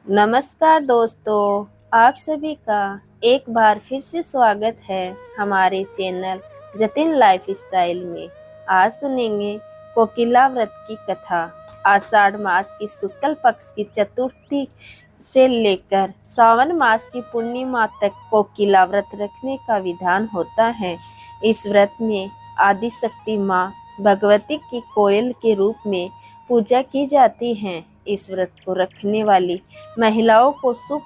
नमस्कार दोस्तों, आप सभी का एक बार फिर से स्वागत है हमारे चैनल जतिन लाइफ स्टाइल में। आज सुनेंगे कोकिला व्रत की कथा। आषाढ़ मास की शुक्ल पक्ष की चतुर्थी से लेकर सावन मास की पूर्णिमा तक कोकिला व्रत रखने का विधान होता है। इस व्रत में आदि शक्ति माँ भगवती की कोयल के रूप में पूजा की जाती है। इस व्रत को रखने वाली महिलाओं को सुख,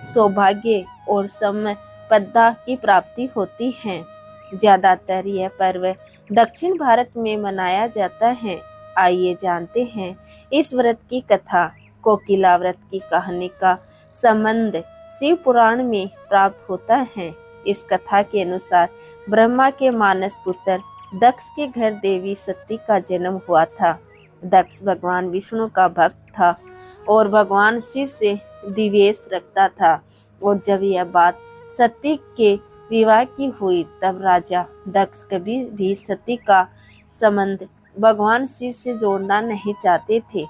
सौभाग्य और संपदा की प्राप्ति होती है। ज्यादातर यह पर्व दक्षिण भारत में मनाया जाता है। आइए जानते हैं इस व्रत की कथा। कोकिला व्रत की कहानी का संबंध शिव पुराण में प्राप्त होता है। इस कथा के अनुसार ब्रह्मा के मानस पुत्र दक्ष के घर देवी सती का जन्म हुआ था। दक्ष भगवान विष्णु का भक्त था और भगवान शिव से द्वेष रखता था। और जब यह बात सती के विवाह की हुई तब राजा दक्ष कभी भी सती का संबंध भगवान शिव से जोड़ना नहीं चाहते थे।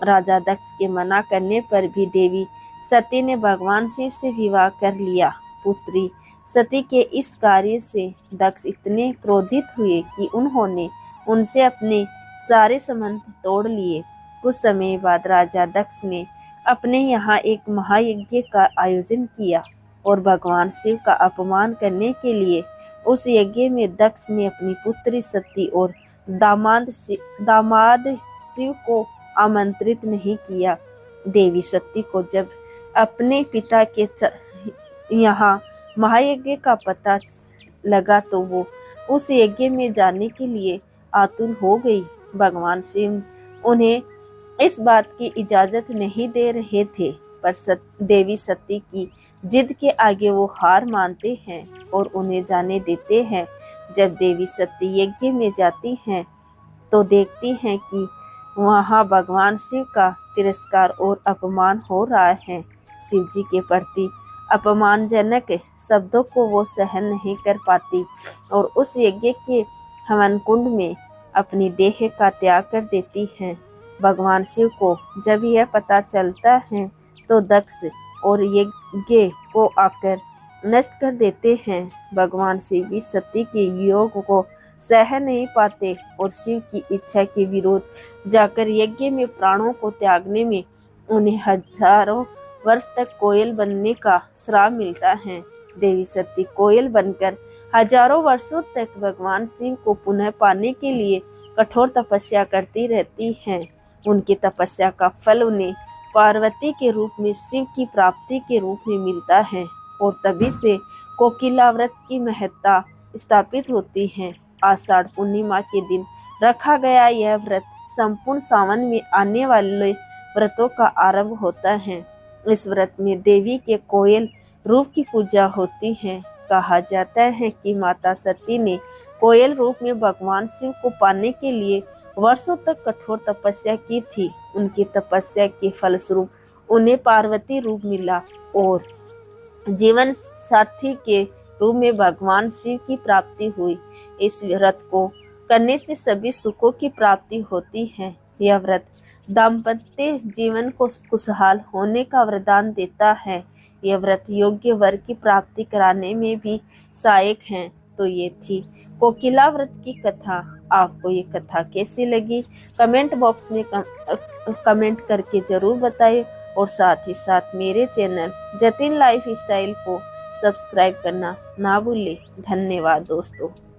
राजा दक्ष के मना करने पर भी देवी सती ने भगवान शिव से विवाह कर लिया। पुत्री सती के इस कार्य से दक्ष इतने क्रोधित हुए कि उन्होंने उनसे अपने सारे संबंध तोड़ लिए। कुछ समय बाद राजा दक्ष ने अपने यहाँ एक महायज्ञ का आयोजन किया और भगवान शिव का अपमान करने के लिए उस यज्ञ में दक्ष ने अपनी पुत्री सती और दामाद शिव को आमंत्रित नहीं किया। देवी सती को जब अपने पिता के यहाँ महायज्ञ का पता लगा तो वो उस यज्ञ में जाने के लिए आतुर हो गई। भगवान शिव उन्हें इस बात की इजाजत नहीं दे रहे थे, पर देवी सती की जिद के आगे वो हार मानते हैं और उन्हें जाने देते हैं। जब देवी सती यज्ञ में जाती हैं तो देखती हैं कि वहाँ भगवान शिव का तिरस्कार और अपमान हो रहा है। शिव जी के प्रति अपमानजनक शब्दों को वो सहन नहीं कर पाती और उस यज्ञ के हवन कुंड में अपनी देह का त्याग कर देती हैं। भगवान शिव को जब यह पता चलता है तो दक्ष और यज्ञ को आकर नष्ट कर देते हैं। भगवान शिव भी सती के वियोग को सह नहीं पाते और शिव की इच्छा के विरोध जाकर यज्ञ में प्राणों को त्यागने में उन्हें हजारों वर्ष तक कोयल बनने का श्राप मिलता है। देवी सती कोयल बनकर हजारों वर्षों तक भगवान शिव को पुनः पाने के लिए कठोर तपस्या करती रहती हैं। उनकी तपस्या का फल उन्हें पार्वती के रूप में शिव की प्राप्ति के रूप में मिलता है और तभी से कोकिला व्रत की महत्ता स्थापित होती है। आषाढ़ पूर्णिमा के दिन रखा गया यह व्रत संपूर्ण सावन में आने वाले व्रतों का आरंभ होता है। इस व्रत में देवी के कोयल रूप की पूजा होती है। कहा जाता है कि माता सती ने कोयल रूप में भगवान शिव को पाने के लिए वर्षों तक कठोर तपस्या की थी। उनकी तपस्या के फलस्वरूप उन्हें पार्वती रूप मिला और जीवन साथी के रूप में भगवान शिव की प्राप्ति हुई। इस व्रत को करने से सभी सुखों की प्राप्ति होती है। यह व्रत दाम्पत्य जीवन को खुशहाल होने का वरदान देता है। यह व्रत योग्य वर की प्राप्ति कराने में भी सहायक है। तो ये थी कोकिला व्रत की कथा। आपको ये कथा कैसी लगी कमेंट बॉक्स में कमेंट करके जरूर बताएं और साथ ही साथ मेरे चैनल जतिन लाइफ स्टाइल को सब्सक्राइब करना ना भूलें। धन्यवाद दोस्तों।